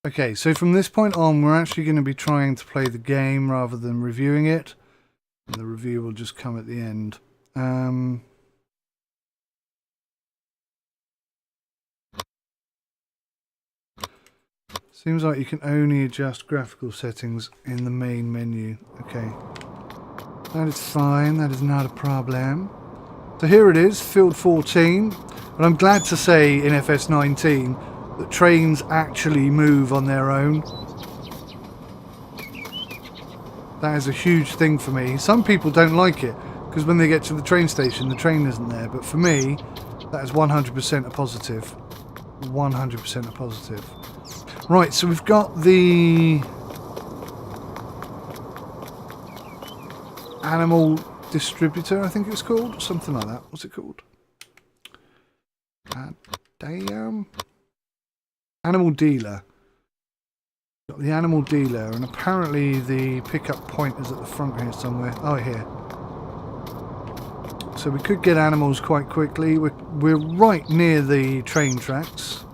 Okay, so from this point on, we're actually going to be trying to play the game rather than reviewing it. And the review will just come at the end. Seems like you can only adjust graphical settings in the main menu. Okay. That is fine, that is not a problem. So here it is, field 14. And I'm glad to say in FS19 that trains actually move on their own. That is a huge thing for me. Some people don't like it, because when they get to the train station, the train isn't there. But for me, that is 100% a positive. 100% a positive. Right, so we've got the animal distributor, I think it's called. Something like that. What's it called? Damn. Animal dealer. Got the animal dealer, and apparently the pickup point is at the front here somewhere. Oh, here. So we could get animals quite quickly. We're right near the train tracks.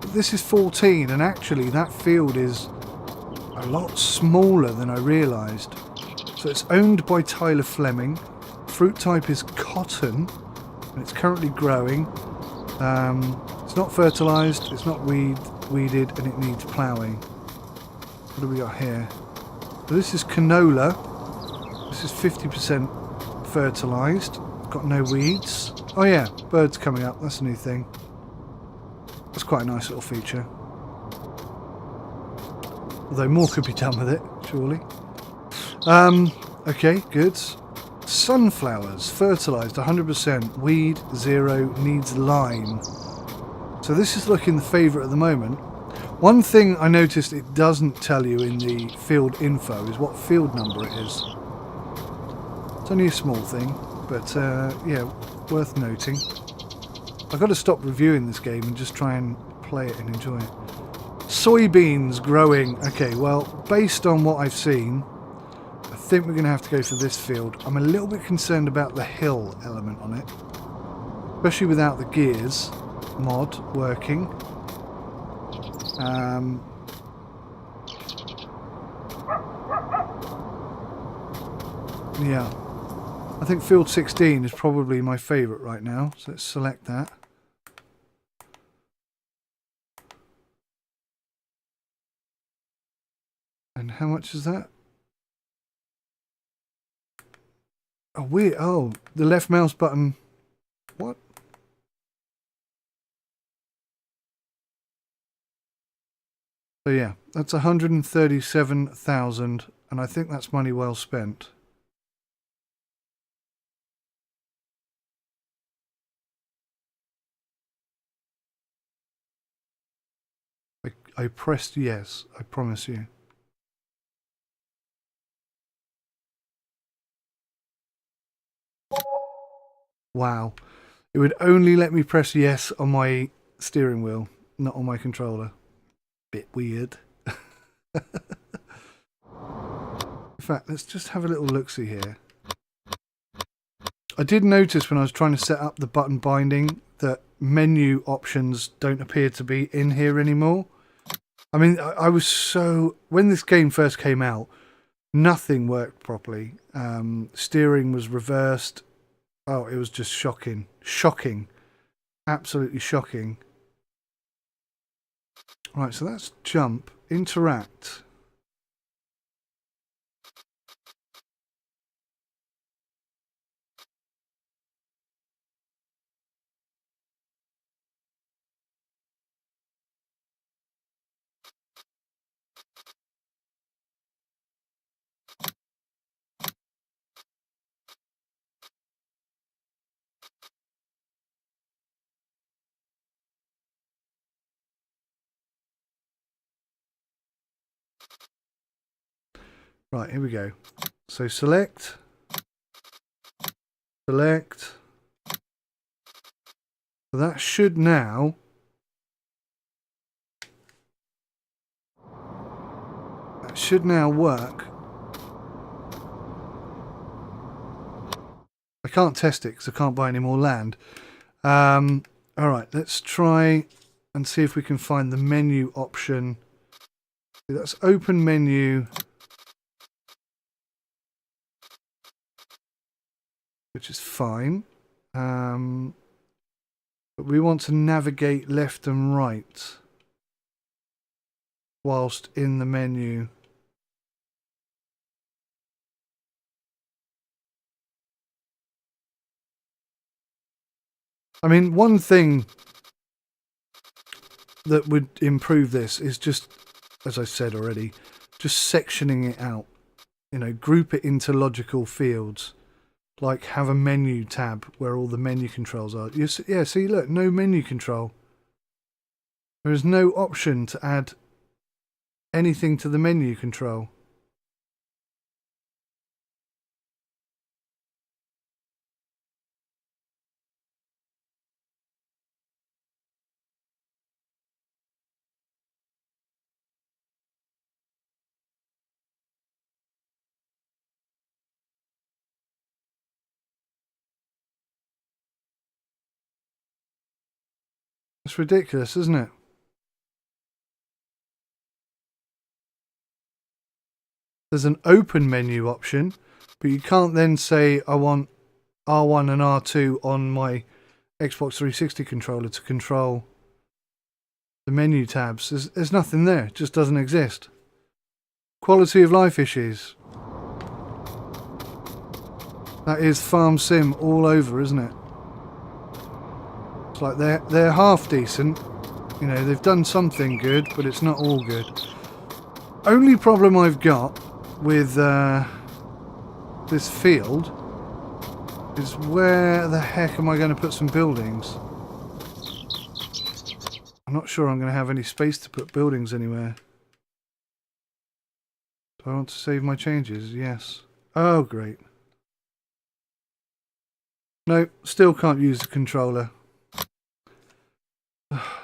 But this is 14, and actually that field is a lot smaller than I realised. So it's owned by Tyler Fleming. Fruit type is cotton, and it's currently growing. It's not fertilised, it's not weeded, and it needs ploughing. What do we got here? So this is canola. This is 50% fertilised. Got no weeds. Oh yeah, birds coming up. That's a new thing. That's quite a nice little feature. Although more could be done with it, surely. Okay, good. Sunflowers, fertilised 100%. Weed, 0, needs lime. So this is looking the favourite at the moment. One thing I noticed it doesn't tell you in the field info is what field number it is. It's only a small thing, but yeah, worth noting. I've got to stop reviewing this game and just try and play it and enjoy it. Soybeans growing. Okay, well, based on what I've seen, I think we're going to have to go for this field. I'm a little bit concerned about the hill element on it, especially without the gears mod working. Yeah, I think field 16 is probably my favourite right now, so let's select that. And how much is that? Oh, weird. Oh, the left mouse button. What? So yeah, that's 137,000, and I think that's money well spent. I pressed yes, I promise you. Wow. It would only let me press yes on my steering wheel, not on my controller. Bit weird. In fact, let's just have a little look-see here. I did notice when I was trying to set up the button binding that menu options don't appear to be in here anymore. I mean, I was so... When this game first came out, nothing worked properly. Steering was reversed. Oh, it was just shocking. Shocking. Absolutely shocking. Right, so that's jump. Interact. Right, here we go. So select. Select. So that should now... That should now work. I can't test it because I can't buy any more land. Alright, let's try and see if we can find the menu option That's open menu, which is fine. But we want to navigate left and right whilst in the menu. I mean, one thing that would improve this is just, as I said already, just sectioning it out. You know, group it into logical fields. Like have a menu tab where all the menu controls are. Yeah, see, look, no menu control. There is no option to add anything to the menu control. It's ridiculous, isn't it? There's an open menu option, but you can't then say I want R1 and R2 on my Xbox 360 controller to control the menu tabs. There's nothing there. It just doesn't exist. Quality of life issues. That is Farm Sim all over, isn't it? It's like they're half decent. You know, they've done something good, but it's not all good. Only problem I've got with this field is where the heck am I going to put some buildings? I'm not sure I'm going to have any space to put buildings anywhere. Do I want to save my changes? Yes. Oh, great. No, still can't use the controller.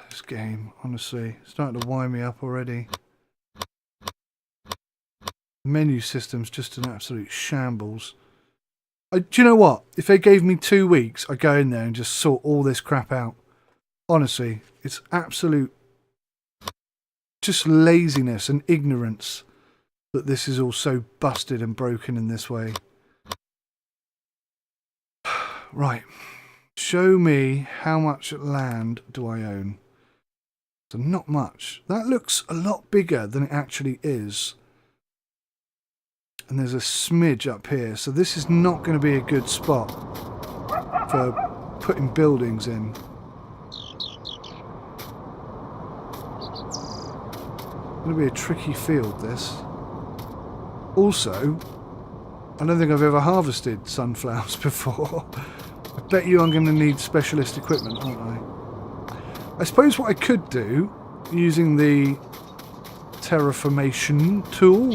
This game, honestly, it's starting to wind me up already. The menu system's just an absolute shambles. Do you know what? If they gave me 2 weeks, I'd go in there and just sort all this crap out. Honestly, it's absolute just laziness and ignorance that this is all so busted and broken in this way. Right. Show me how much land do I own. So not much. That looks a lot bigger than it actually is. And there's a smidge up here. So this is not going to be a good spot for putting buildings in. It's going to be a tricky field, this. Also, I don't think I've ever harvested sunflowers before. I bet you I'm going to need specialist equipment, aren't I? I suppose what I could do, using the terraforming tool,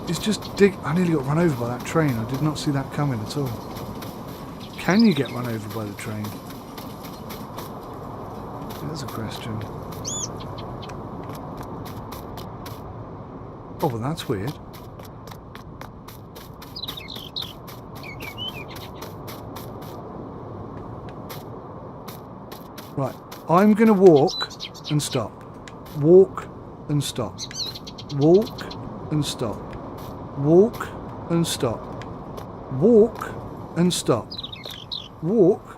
is just dig... I nearly got run over by that train. I did not see that coming at all. Can you get run over by the train? There's a question. Oh, well, that's weird. Right, I'm going to walk and stop. Walk and stop. Walk and stop. Walk and stop. Walk and stop. Walk.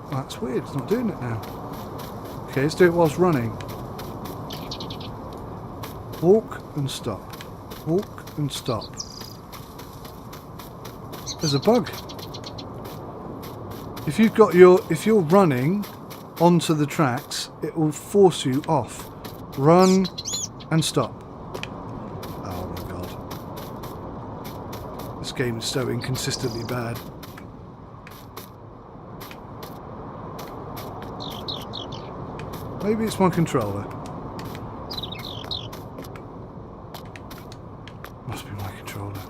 Oh, that's weird, it's not doing it now. Okay, let's do it whilst running. Walk and stop. Walk and stop. There's a bug. If you're running onto the tracks, it will force you off. Run and stop. Oh my god. This game is so inconsistently bad. Maybe it's my controller. Must be my controller.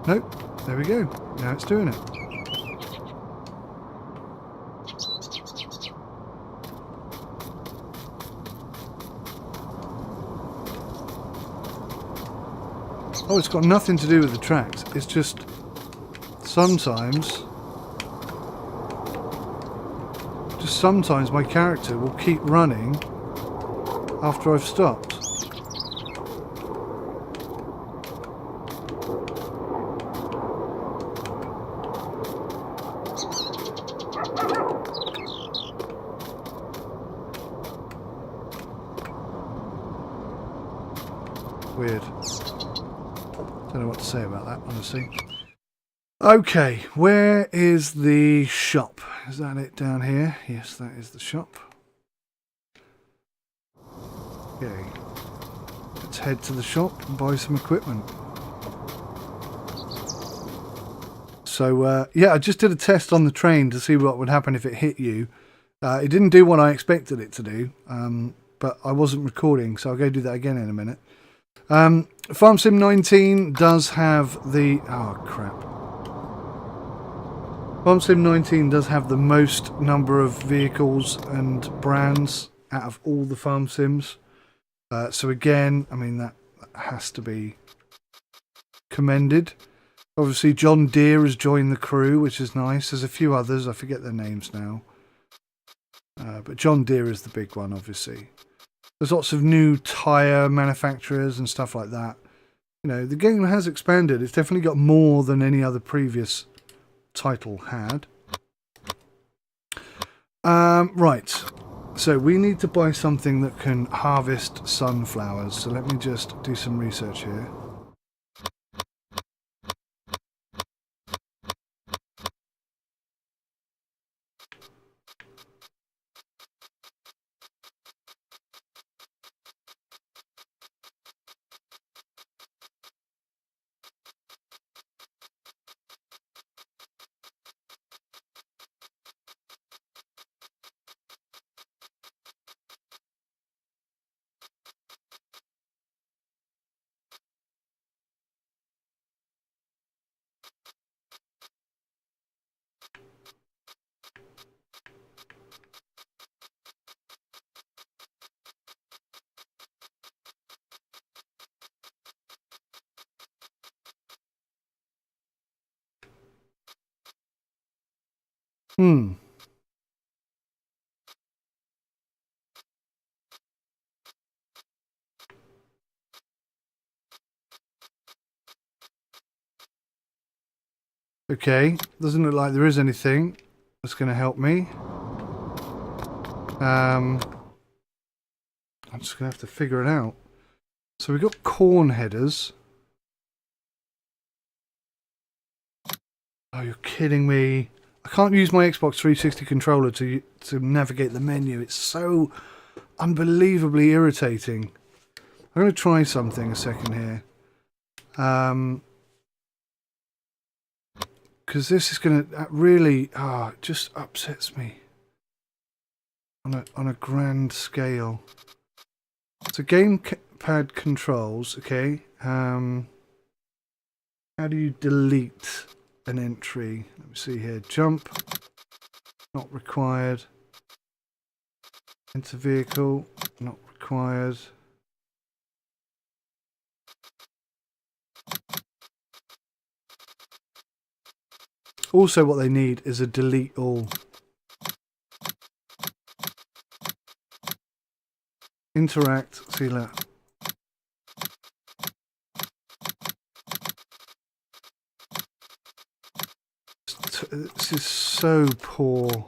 Nope. There we go. Now it's doing it. Oh, it's got nothing to do with the tracks. It's just sometimes because sometimes my character will keep running after I've stopped. Weird. Don't know what to say about that, honestly. Okay, where is the shop? Is that it down here? Yes, that is the shop. Okay. Let's head to the shop and buy some equipment. So, yeah, I just did a test on the train to see what would happen if it hit you. It didn't do what I expected it to do, but I wasn't recording, so I'll go do that again in a minute. FS19 does have the... Oh, crap. FS19 does have the most number of vehicles and brands out of all the farm sims. So again, I mean, that has to be commended. Obviously, John Deere has joined the crew, which is nice. There's a few others. I forget their names now. But John Deere is the big one, obviously. There's lots of new tyre manufacturers and stuff like that. You know, the game has expanded. It's definitely got more than any other previous title had. Right. So we need to buy something that can harvest sunflowers. So let me just do some research here. Okay, doesn't look like there is anything that's going to help me. I'm just going to have to figure it out. So we've got corn headers. Oh, you're kidding me. I can't use my Xbox 360 controller to navigate the menu. It's so unbelievably irritating. I'm going to try something a second here. Because this is going to really... it just upsets me. On a grand scale. So gamepad controls, okay. How do you delete an entry? Let me see here. Jump, not required. Enter vehicle, not required. Also what they need is a delete all. Interact, see that. This is so poor.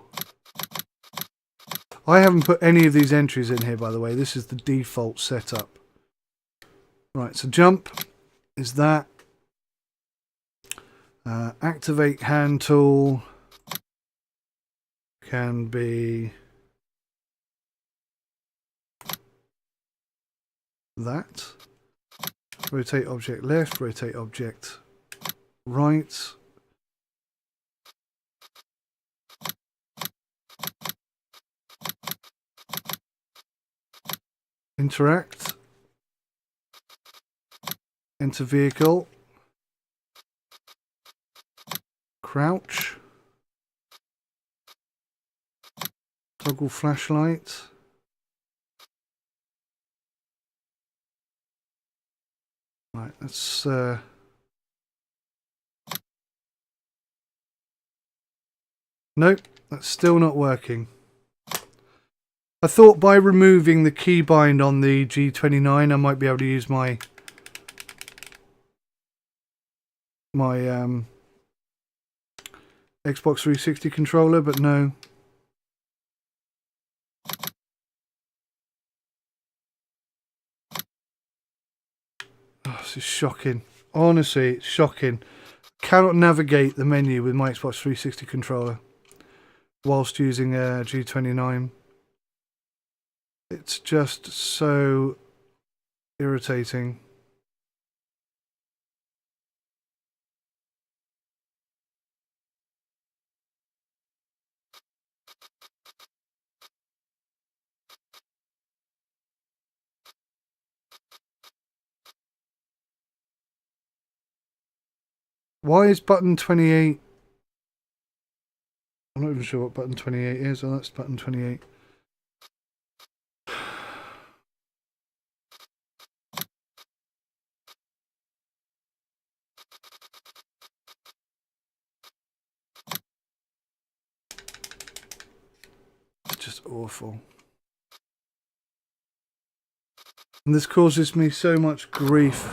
I haven't put any of these entries in here, by the way. This is the default setup. Right, so jump is that. Activate hand tool can be that. Rotate object left, rotate object right. Interact. Enter vehicle. Crouch. Toggle flashlight. Right, let's nope, that's still not working. I thought by removing the keybind on the G29 I might be able to use my Xbox 360 controller, but no. Oh, this is shocking. Honestly, it's shocking. Cannot navigate the menu with my Xbox 360 controller whilst using a G29. It's just so irritating. Why is button 28? I'm not even sure what button 28 is. Oh, that's button 28. It's just awful. And this causes me so much grief.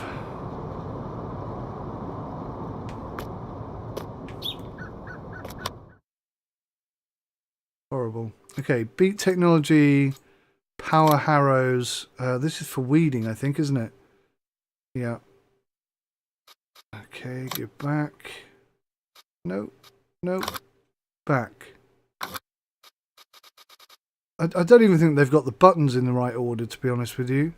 Horrible. Okay, beat technology, power harrows. This is for weeding, I think, isn't it? Yeah. Okay, get back. No, no, back. I don't even think they've got the buttons in the right order, to be honest with you.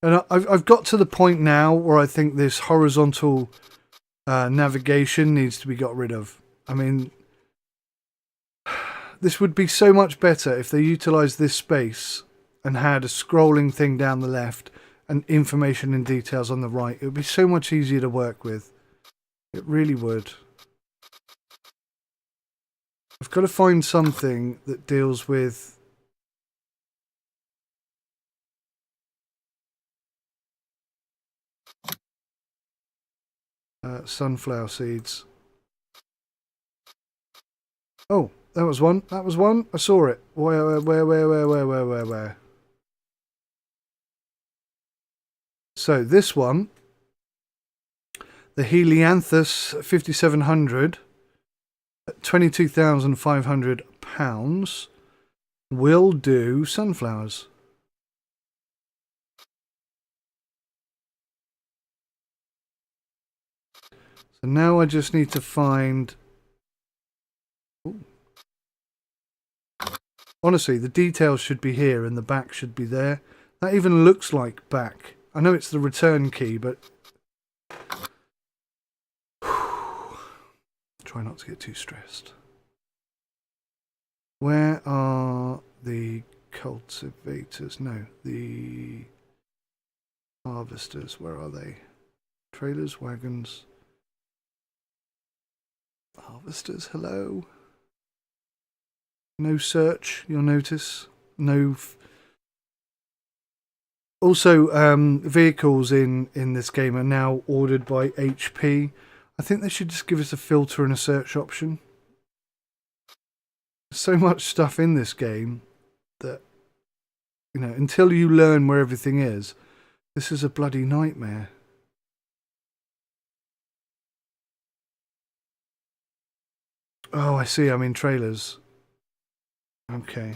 And I've got to the point now where I think this horizontal navigation needs to be got rid of. I mean, this would be so much better if they utilised this space and had a scrolling thing down the left and information and details on the right. It would be so much easier to work with. It really would. I've got to find something that deals with... sunflower seeds. Oh, that was one. That was one. I saw it. Where? So this one, the Helianthus 5700 at £22,500 will do sunflowers. So now I just need to find... Ooh. Honestly, the details should be here and the back should be there. That even looks like back. I know it's the return key, but... Try not to get too stressed. Where are the cultivators? No, the harvesters. Where are they? Trailers, wagons... Harvesters, hello. No search, you'll notice. No. Also, vehicles in this game are now ordered by HP. I think they should just give us a filter and a search option. There's so much stuff in this game that, you know, until you learn where everything is, this is a bloody nightmare. Oh, I see. I'm in trailers. Okay.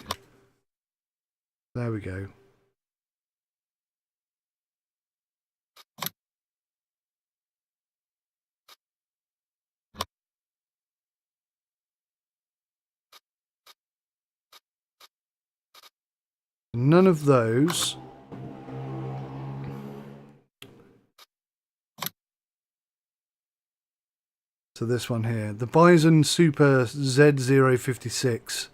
There we go. None of those. So this one here, the Bison Super Z056,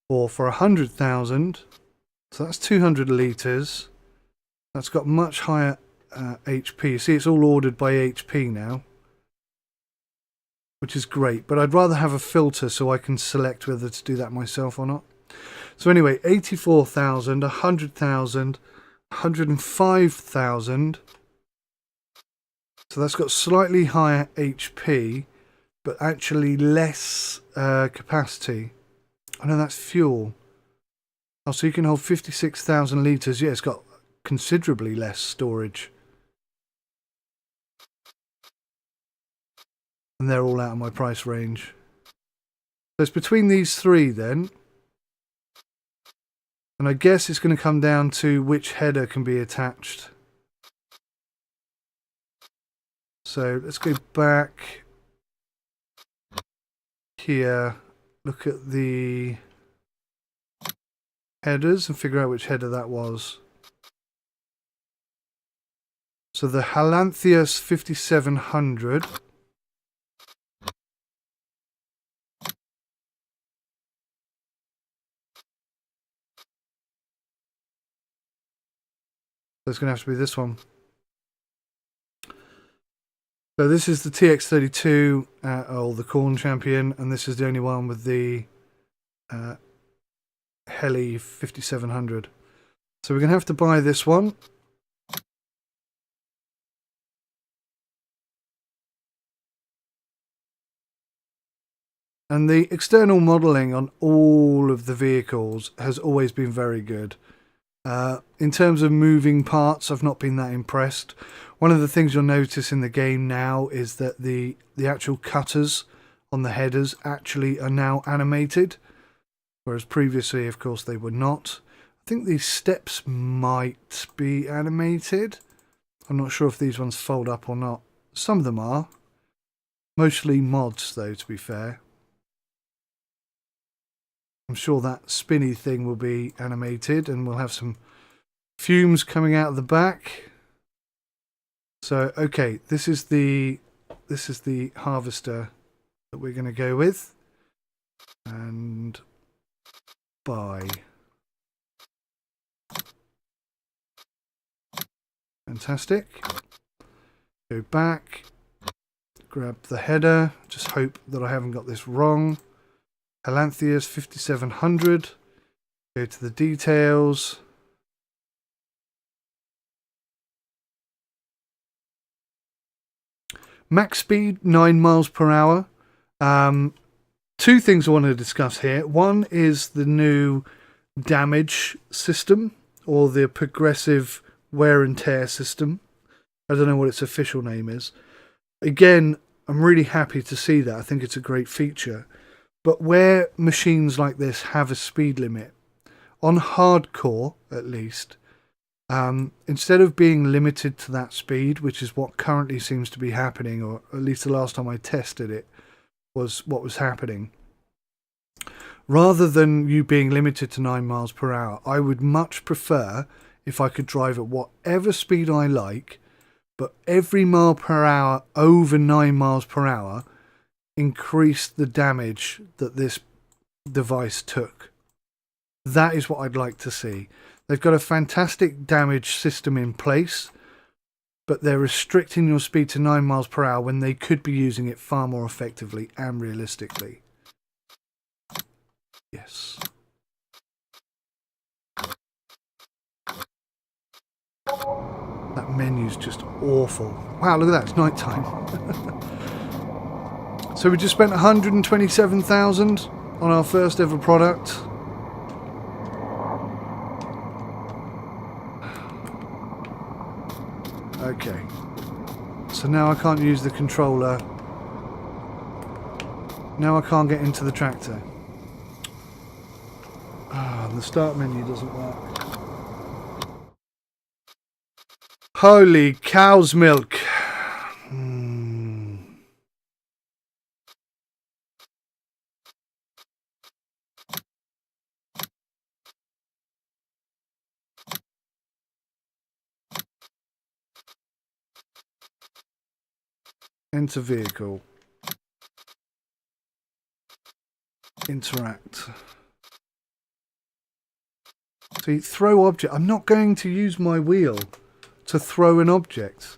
or for 100,000. So that's 200 litres. That's got much higher HP. You see, it's all ordered by HP now, which is great. But I'd rather have a filter so I can select whether to do that myself or not. So anyway, 84,000, 100,000, 105,000. So that's got slightly higher HP, but actually less capacity. I know that's fuel. Oh, so you can hold 56,000 litres. Yeah, it's got considerably less storage. And they're all out of my price range. So it's between these three then. And I guess it's going to come down to which header can be attached. So let's go back here. Look at the headers and figure out which header that was. So the Holland 5700. So it's going to have to be this one. So this is the TX32, or the Krone champion, and this is the only one with the Heli 5700. So we're going to have to buy this one. And the external modelling on all of the vehicles has always been very good. In terms of moving parts, I've not been that impressed. One of the things you'll notice in the game now is that the actual cutters on the headers actually are now animated, whereas previously, of course, they were not. I think these steps might be animated. I'm not sure if these ones fold up or not. Some of them are. Mostly mods, though, to be fair. I'm sure that spinny thing will be animated, and we'll have some fumes coming out of the back. So, okay, this is the harvester that we're going to go with, and buy. Fantastic. Go back, grab the header. Just hope that I haven't got this wrong. Holland 5700. Go to the details. Max speed 9 miles per hour. Two things I want to discuss here. One is the new damage system, or the progressive wear and tear system. I don't know what its official name is. Again, I'm really happy to see that. I think it's a great feature. But where machines like this have a speed limit, on hardcore at least, instead of being limited to that speed, which is what currently seems to be happening, or at least the last time I tested it was what was happening, rather than you being limited to 9 miles per hour, I would much prefer if I could drive at whatever speed I like, but every mile per hour over 9 miles per hour increased the damage that this device took. That is what I'd like to see. They've got a fantastic damage system in place, but they're restricting your speed to 9 miles per hour when they could be using it far more effectively and realistically. Yes. That menu's just awful. Wow, look at that, it's night time. So we just spent 127,000 on our first ever product. Okay. So now I can't use the controller. Now I can't get into the tractor. Ah, the start menu doesn't work. Holy cow's milk. Enter vehicle. Interact. See, throw object. I'm not going to use my wheel to throw an object.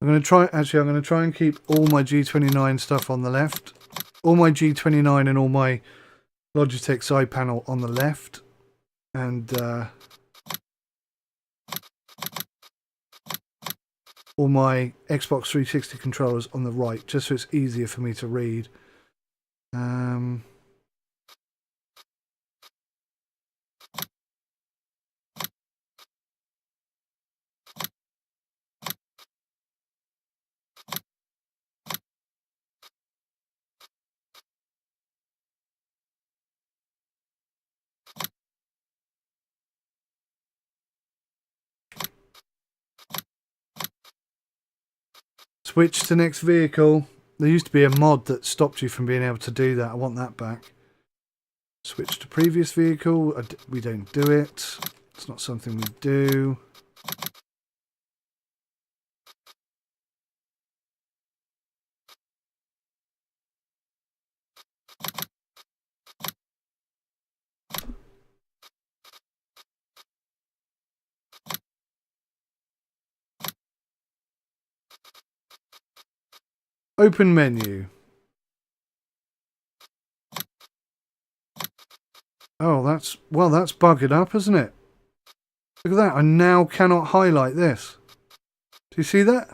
I'm going to try and keep all my G29 stuff on the left. All my G29 and all my Logitech side panel on the left. And all my Xbox 360 controllers on the right, just so it's easier for me to read. Switch to next vehicle. There used to be a mod that stopped you from being able to do that. I want that back. Switch to previous vehicle. We don't do it. It's not something we do. Open menu. Oh, that's buggered up, isn't it? Look at that. I now cannot highlight this. Do you see that?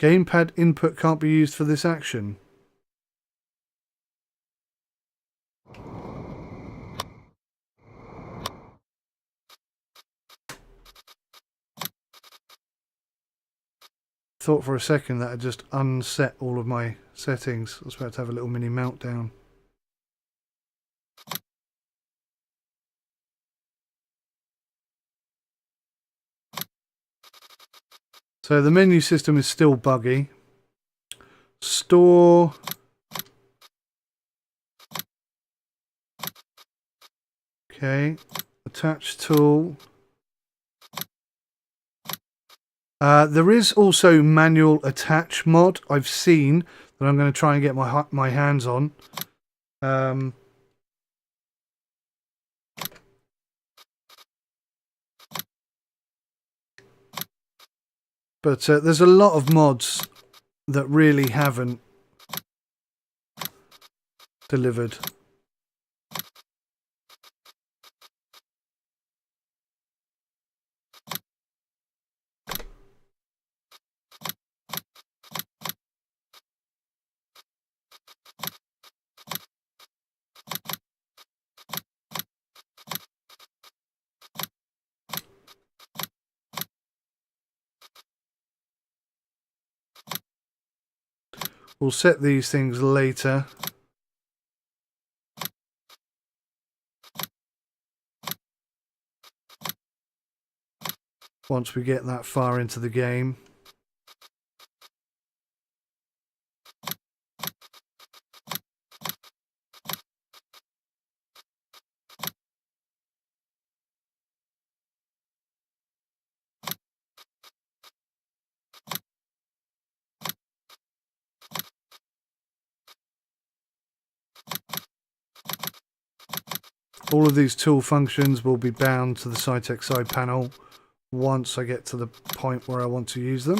Gamepad input can't be used for this action. Thought for a second that I'd just unset all of my settings. I was about to have a little mini meltdown. So the menu system is still buggy. Store. Okay. Attach tool. There is also manual attach mod I've seen that I'm going to try and get my hands on. But there's a lot of mods that really haven't delivered. We'll set these things later. Once we get that far into the game. All of these tool functions will be bound to the Cytec side panel once I get to the point where I want to use them.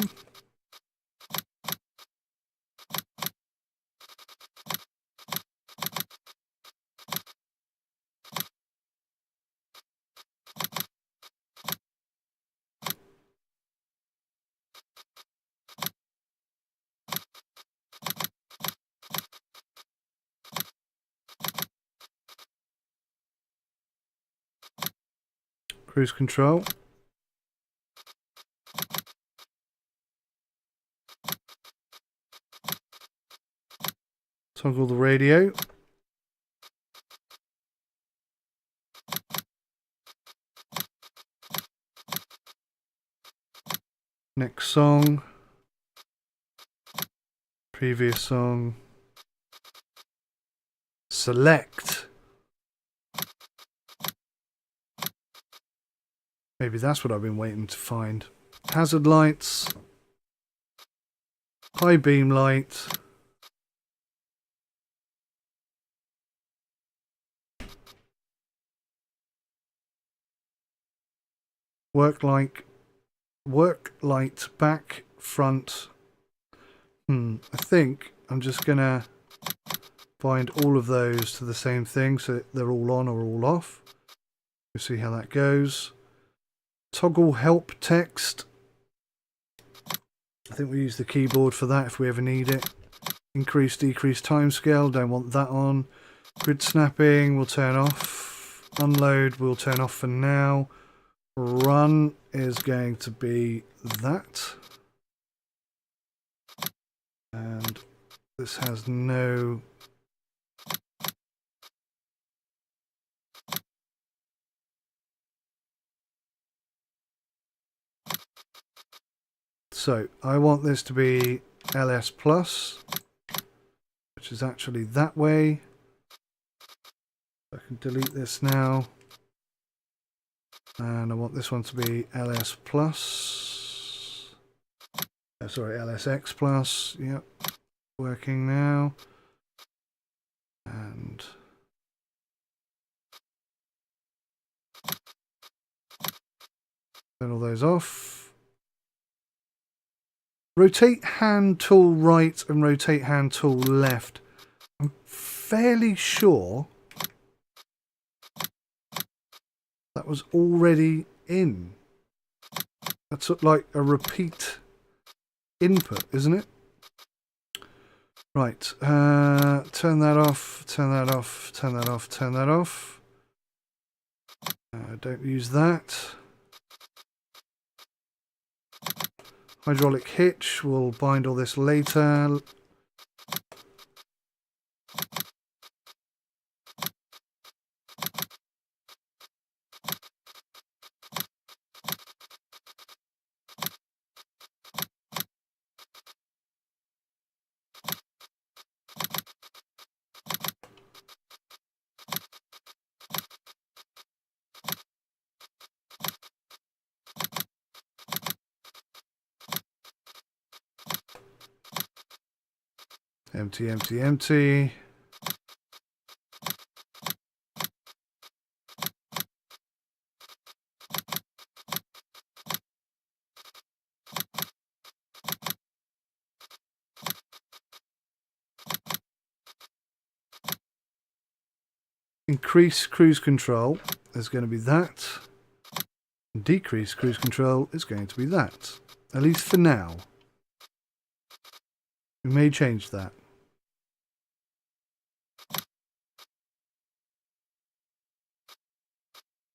Cruise control. Toggle the radio. Next song. Previous song. Select. Maybe that's what I've been waiting to find. Hazard lights. High beam light. Work light, back, front. I think I'm just gonna bind all of those to the same thing so they're all on or all off. We'll see how that goes. Toggle help text. I think we use the keyboard for that if we ever need it. Increase, decrease timescale, don't want that on. Grid snapping we'll turn off. Unload we'll turn off for now. Run is going to be that. And this has no... So I want this to be LS plus, which is actually that way. I can delete this now. And I want this one to be LS plus. Sorry, LSX plus. Yep, working now. And turn all those off. Rotate hand tool right and rotate hand tool left. I'm fairly sure that was already in. That's like a repeat input, isn't it? Right, turn that off, turn that off, turn that off, turn that off. Don't use that. Hydraulic hitch, we'll bind all this later. Empty, empty, empty. Increase cruise control is going to be that. Decrease cruise control is going to be that. At least for now. We may change that.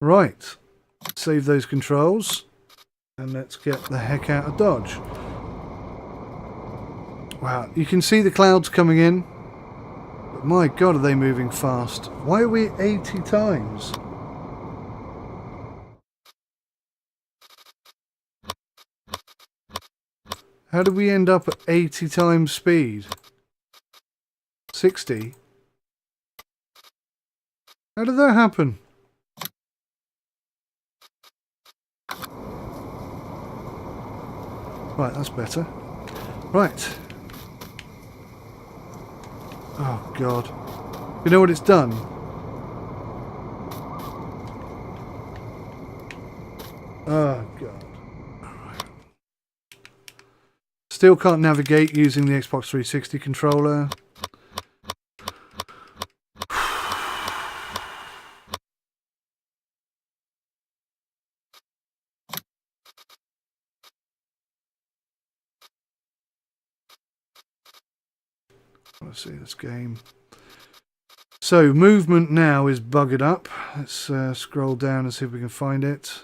Right, save those controls and let's get the heck out of Dodge. Wow, you can see the clouds coming in, but my god are they moving fast. Why are we at 80 times? How did we end up at 80 times speed? 60? How did that happen? Right, that's better. Right. Oh, God. You know what it's done? Oh, God. Alright. Still can't navigate using the Xbox 360 controller. Let's see this game. So movement now is buggered up. Let's scroll down and see if we can find it.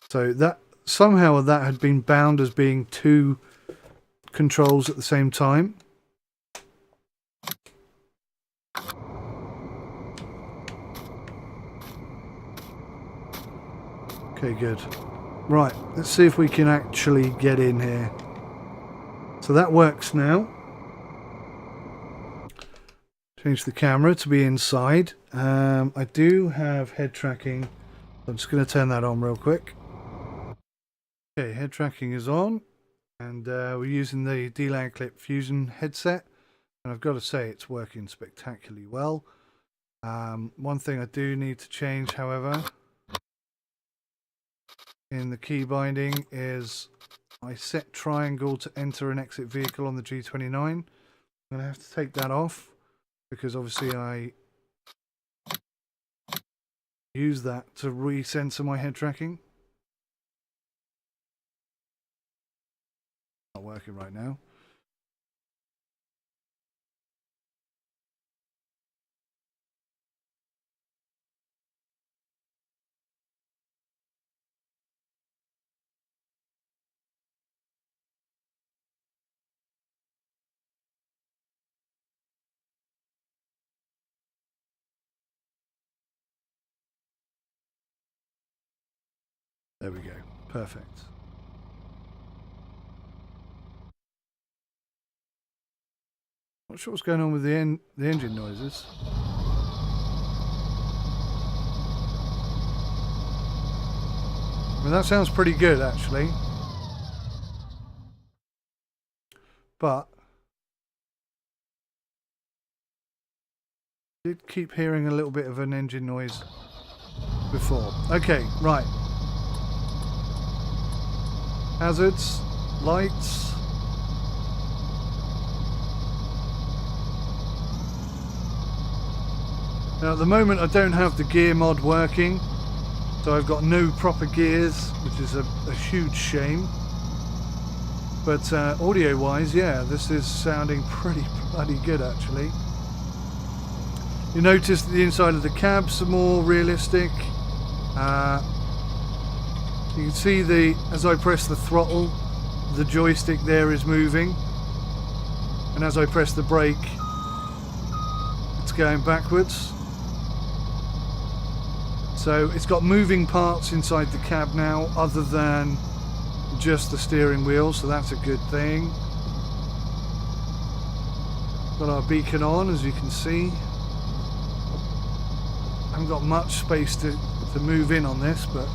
So that somehow that had been bound as being two controls at the same time. Okay, good. Right, let's see if we can actually get in here. So that works now. Change the camera to be inside. I do have head tracking. I'm just going to turn that on real quick. Okay, head tracking is on, and we're using the D-Lag Clip Fusion headset, and I've got to say it's working spectacularly well. One thing I do need to change, however, in the key binding is I set triangle to enter and exit vehicle on the G29. I'm going to have to take that off because obviously I use that to re-sensor my head tracking. Not working right now. There we go. Perfect. Not sure what's going on with the engine noises. I mean, that sounds pretty good actually. But I did keep hearing a little bit of an engine noise before. Okay, right. Hazards, lights. Now at the moment I don't have the gear mod working, so I've got no proper gears, which is a huge shame. But audio wise, yeah, this is sounding pretty bloody good actually. You notice that the inside of the cab's more realistic. You can see as I press the throttle, the joystick there is moving, and as I press the brake, it's going backwards. So it's got moving parts inside the cab now, other than just the steering wheel, so that's a good thing. Got our beacon on, as you can see. Haven't got much space to move in on this, but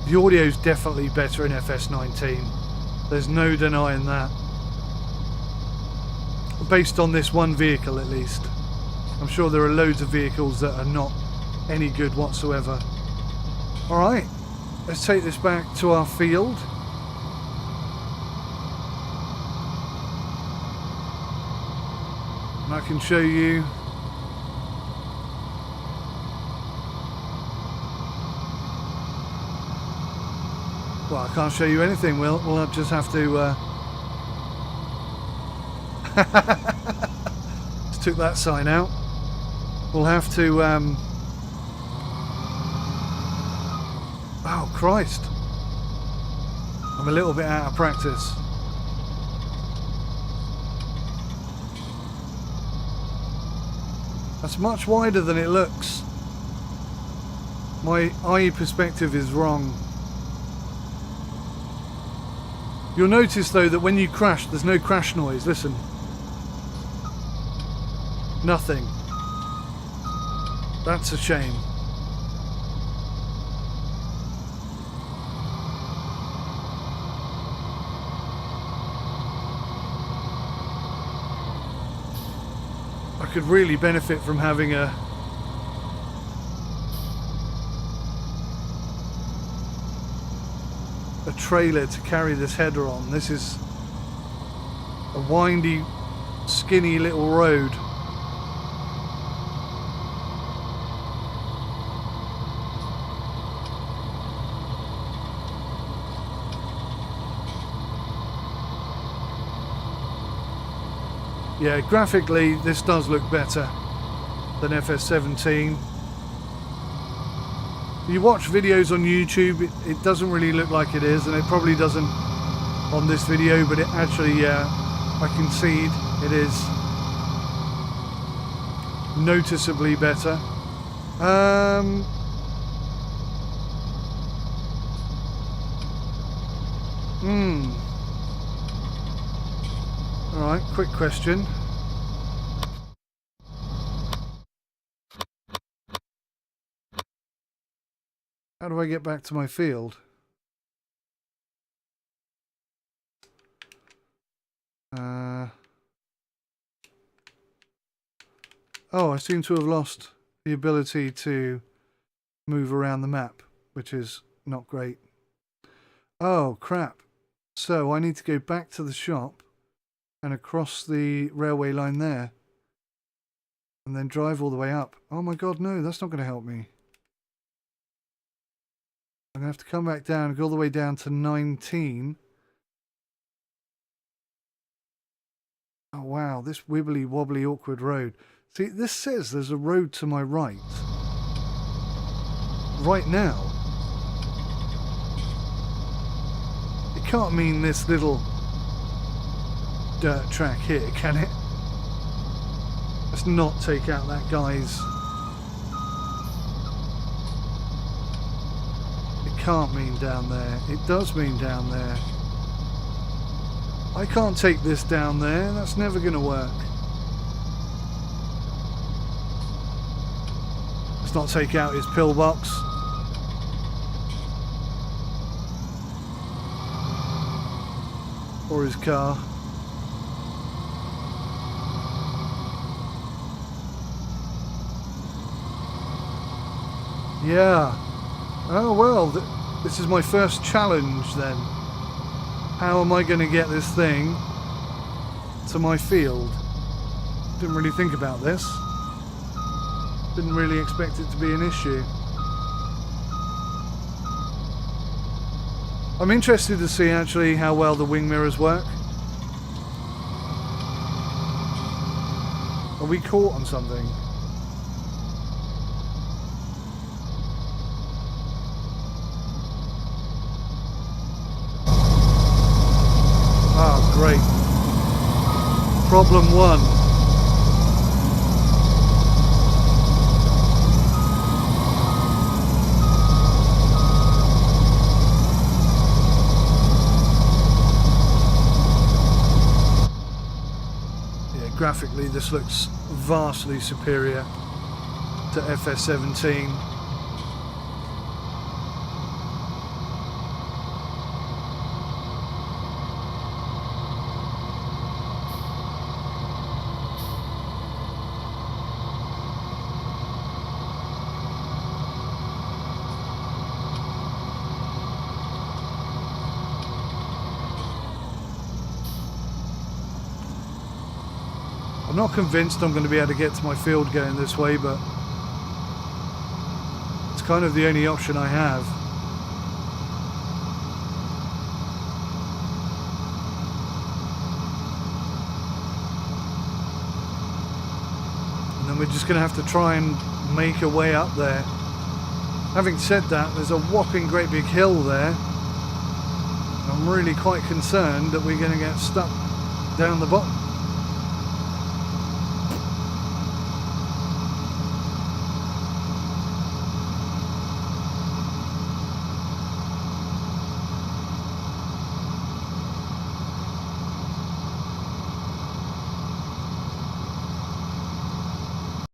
the audio is definitely better in FS19. There's no denying that. Based on this one vehicle at least. I'm sure there are loads of vehicles that are not any good whatsoever. Alright, let's take this back to our field. And I can show you well, I can't show you anything. We'll just have to just took that sign out. We'll have to oh Christ, I'm a little bit out of practice. That's much wider than it looks. My eye perspective is wrong. You'll notice though that when you crash, there's no crash noise. Listen. Nothing. That's a shame. I could really benefit from having a trailer to carry this header on. This is a windy, skinny little road. Yeah, graphically this does look better than FS17. You watch videos on YouTube, it doesn't really look like it is, and it probably doesn't on this video, but it actually, I concede, it is. noticeably better. Alright, quick question. How do I get back to my field? Oh, I seem to have lost the ability to move around the map, which is not great. Oh, crap. So I need to go back to the shop and across the railway line there. And then drive all the way up. Oh my god, no, that's not going to help me. I'm going to have to come back down and go all the way down to 19. Oh wow, this wibbly wobbly awkward road. See, this says there's a road to my right. Right now. It can't mean this little dirt track here, can it? Let's not take out that guy's... It can't mean down there. It does mean down there. I can't take this down there. That's never going to work. Let's not take out his pillbox. Or his car. Yeah. Oh well, this is my first challenge then. How am I going to get this thing to my field? Didn't really think about this. Didn't really expect it to be an issue. I'm interested to see actually how well the wing mirrors work. Are we caught on something? Ah, great. Problem one. Graphically, this looks vastly superior to FS19. I'm not convinced I'm going to be able to get to my field going this way, but it's kind of the only option I have. And then we're just going to have to try and make a way up there. Having said that, there's a whopping great big hill there. I'm really quite concerned that we're going to get stuck down the bottom.